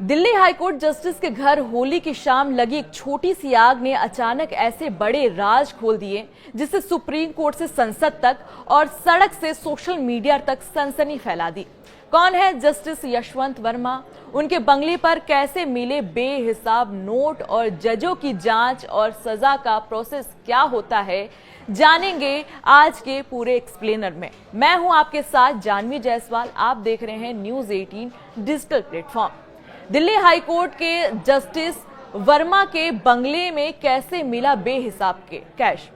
Delhi high court justice के घर होली की शाम लगी एक छोटी सी आग ने अचानक ऐसे बड़े राज खोल दिए जिससे सुप्रीम कोर्ट से संसद तक और सड़क से सोशल मीडिया तक सनसनी फैला दी। कौन है जस्टिस यशवंत वर्मा, उनके बंगले पर कैसे मिले बेहिसाब नोट और जजों की जांच और सजा का प्रोसेस क्या होता है, जानेंगे आज के पूरे एक्सप्लेनर में। मैं हूं आपके साथ जानवी जायसवाल, आप देख रहे हैं news 18 digital platform. Delhi high court के जस्टिस वर्मा के बंगले में कैसे मिला बेहिसाब के कैश,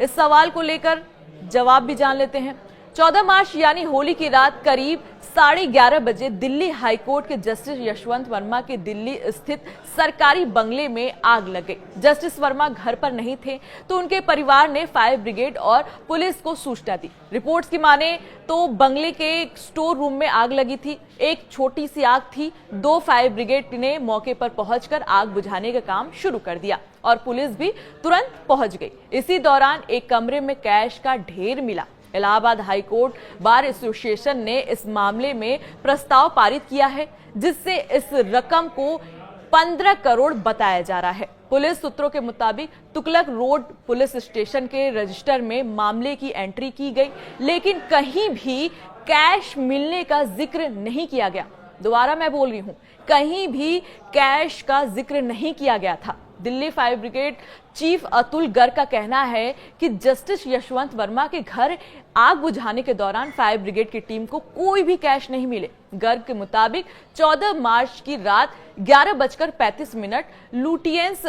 इस सवाल को लेकर जवाब भी जान लेते हैं। 14 मार्च यानी होली की रात करीब 11:30 बजे दिल्ली हाईकोर्ट के जस्टिस यशवंत वर्मा के दिल्ली स्थित सरकारी बंगले में आग लग गई। जस्टिस वर्मा घर पर नहीं थे तो उनके परिवार ने फायर ब्रिगेड और पुलिस को सूचना दी। रिपोर्ट्स की माने तो बंगले के स्टोर रूम में आग लगी थी। एक छोटी सी आग थी। 2 फायर ब्रिगेड ने मौके पर पहुंचकर आग बुझाने का काम शुरू कर दिया और पुलिस भी तुरंत पहुंच गई। इसी दौरान एक कमरे में कैश का ढेर मिला। इलाहाबाद हाईकोर्ट बार एसोसिएशन ने इस मामले में प्रस्ताव पारित किया है जिससे इस रकम को 15 करोड़ बताया जा रहा है। पुलिस सूत्रों के मुताबिक तुगलक रोड पुलिस स्टेशन के रजिस्टर में मामले की एंट्री की गई, लेकिन कहीं भी कैश मिलने का जिक्र नहीं किया गया। दोबारा मैं बोल रही हूं, कहीं भी कैश का जिक्र नहीं किया गया था। Delhi fire brigade chief Atul Garg का कहना है कि जस्टिस यशवंत वर्मा के घर आग बुझाने के दौरान फायर ब्रिगेड की टीम को कोई भी कैश नहीं मिले। गर्ग के मुताबिक 14 मार्च की रात 11:35 लुटियंस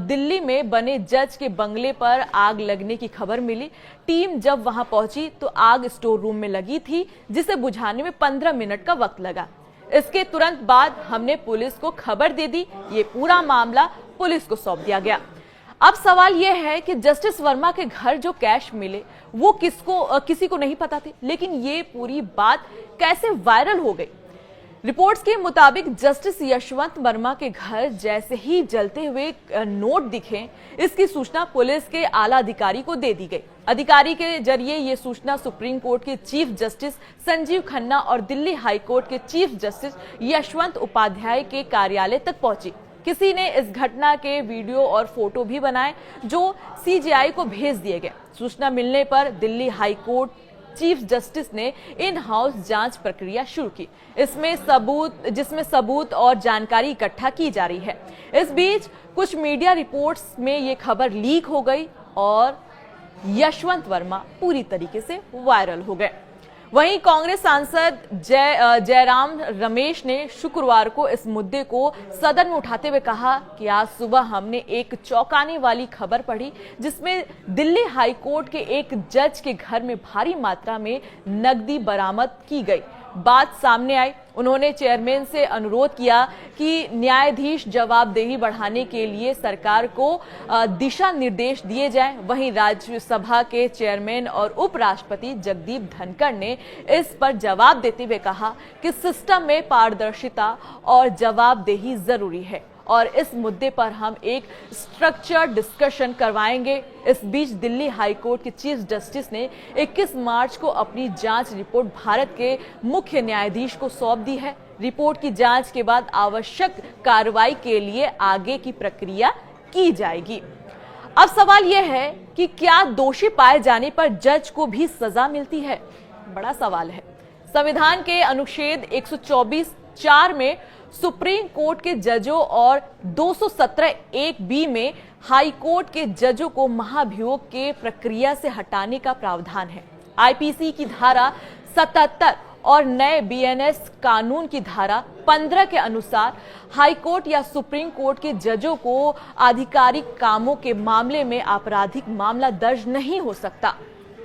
दिल्ली में बने जज के बंगले पर आग लगने की खबर मिली। टीम जब वहां पहुंची तो आग स्टोर रूम में लगी थी जिसे बुझाने में 15 मिनट का वक्त लगा। इसके तुरंत बाद हमने पुलिस को खबर दे दी। ये पूरा मामला पुलिस को सौंप दिया गया। अब सवाल यह है कि जस्टिस वर्मा के घर जो कैश मिले वो किसी को नहीं पता थे, लेकिन ये पूरी बात कैसे वायरल हो गई। रिपोर्ट्स के मुताबिक जस्टिस यशवंत वर्मा के घर जैसे ही जलते हुए नोट दिखे, इसकी सूचना पुलिस के आला अधिकारी को दे दी गई। अधिकारी के जरिए ये सूचना सुप्रीम कोर्ट के चीफ जस्टिस संजीव खन्ना और दिल्ली हाई कोर्ट के चीफ जस्टिस यशवंत उपाध्याय के कार्यालय तक पहुंची। किसी ने इस घटना के वीडियो और फोटो भी बनाए जो सीजीआई को भेज दिए गए। सूचना मिलने पर Delhi high court chief justice ने इन हाउस जांच प्रक्रिया शुरू की, जिसमें सबूत और जानकारी इकट्ठा की जा रही है। इस बीच कुछ मीडिया रिपोर्ट्स में ये खबर लीक हो गई और यशवंत वर्मा पूरी तरीके से वायरल हो गए। वहीं कांग्रेस सांसद जयराम रमेश ने शुक्रवार को इस मुद्दे को सदन में उठाते हुए कहा कि आज सुबह हमने एक चौंकाने वाली खबर पढ़ी जिसमें दिल्ली हाई कोर्ट के एक जज के घर में भारी मात्रा में नकदी बरामद की गई। बात सामने आई। उन्होंने चेयरमैन से अनुरोध किया कि न्यायाधीश जवाबदेही बढ़ाने के लिए सरकार को दिशा निर्देश दिए जाएं। वहीं राज्यसभा के चेयरमैन और उपराष्ट्रपति जगदीप धनखड़ ने इस पर जवाब देते हुए कहा कि सिस्टम में पारदर्शिता और जवाबदेही जरूरी है और इस मुद्दे पर हम एक स्ट्रक्चर्ड डिस्कशन करवाएंगे। इस बीच दिल्ली हाईकोर्ट के चीफ जस्टिस ने 21 मार्च को अपनी जांच रिपोर्ट भारत के मुख्य न्यायाधीश को सौंप दी है। रिपोर्ट की जांच के बाद आवश्यक कार्रवाई के लिए आगे की प्रक्रिया की जाएगी। अब सवाल यह है कि क्या दोषी पाए जाने पर जज को भी सजा मिलती है? बड़ा सवाल है। संविधान के अनुच्छेद 124(4) में सुप्रीम कोर्ट के जजों और 217(1)(b) में हाई कोर्ट के जजों को महाभियोग के प्रक्रिया से हटाने का प्रावधान है। आईपीसी की धारा 77 और नए बीएनएस कानून की धारा 15 के अनुसार हाई कोर्ट या सुप्रीम कोर्ट के जजों को आधिकारिक कामों के मामले में आपराधिक मामला दर्ज नहीं हो सकता।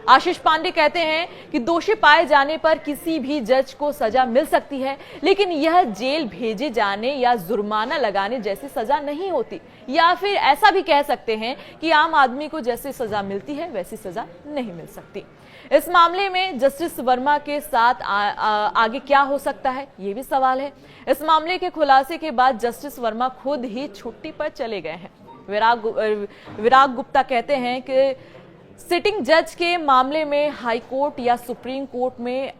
आशीष पांडे कहते हैं कि दोषी पाए जाने पर किसी भी जज को सजा मिल सकती है, लेकिन यह जेल भेजे जाने या जुर्माना लगाने जैसी सजा नहीं होती। या फिर ऐसा भी कह सकते हैं कि आम आदमी को जैसी सजा मिलती है वैसी सजा नहीं मिल सकती। इस मामले में जस्टिस वर्मा के साथ आगे क्या हो सकता है, ये भी सवाल है। इस मामले के खुलासे के बाद जस्टिस वर्मा खुद ही छुट्टी पर चले गए हैं। विराग गुप्ता कहते हैं कि सिटिंग जज के मामले में हाई कोर्ट या सुप्रीम कोर्ट में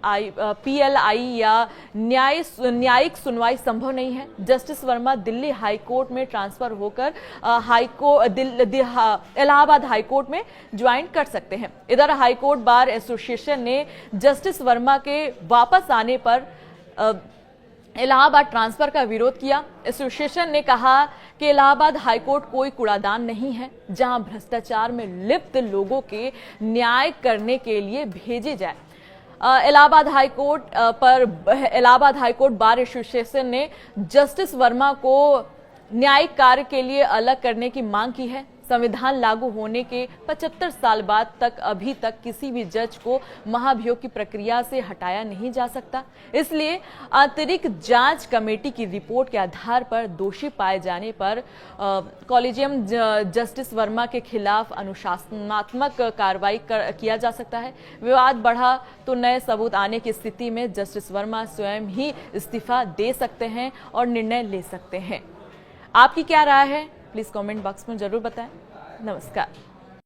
पीएलआई या न्यायिक सुनवाई संभव नहीं है। Justice Verma Delhi high court में ट्रांसफर होकर इलाहाबाद हाई कोर्ट में ज्वाइन कर सकते हैं। इधर हाई कोर्ट बार एसोसिएशन ने जस्टिस वर्मा के वापस आने पर इलाहाबाद ट्रांसफर का विरोध किया। एसोसिएशन ने कहा कि इलाहाबाद हाईकोर्ट कोई कूड़ादान नहीं है जहां भ्रष्टाचार में लिप्त लोगों के न्याय करने के लिए भेजे जाए। इलाहाबाद हाईकोर्ट बार एसोसिएशन ने जस्टिस वर्मा को न्यायिक कार्य के लिए अलग करने की मांग की है। संविधान लागू होने के 75 साल बाद तक अभी तक किसी भी जज को महाभियोग की प्रक्रिया से हटाया नहीं जा सकता। इसलिए आंतरिक जांच कमेटी की रिपोर्ट के आधार पर दोषी पाए जाने पर कॉलेजियम जस्टिस वर्मा के खिलाफ अनुशासनात्मक कार्रवाई किया जा सकता है। विवाद बढ़ा तो नए सबूत आने की स्थिति में जस्टिस वर्मा स्वयं ही इस्तीफा दे सकते हैं और निर्णय ले सकते हैं। आपकी क्या राय है? प्लीज कमेंट बॉक्स में जरूर बताएं। नमस्कार।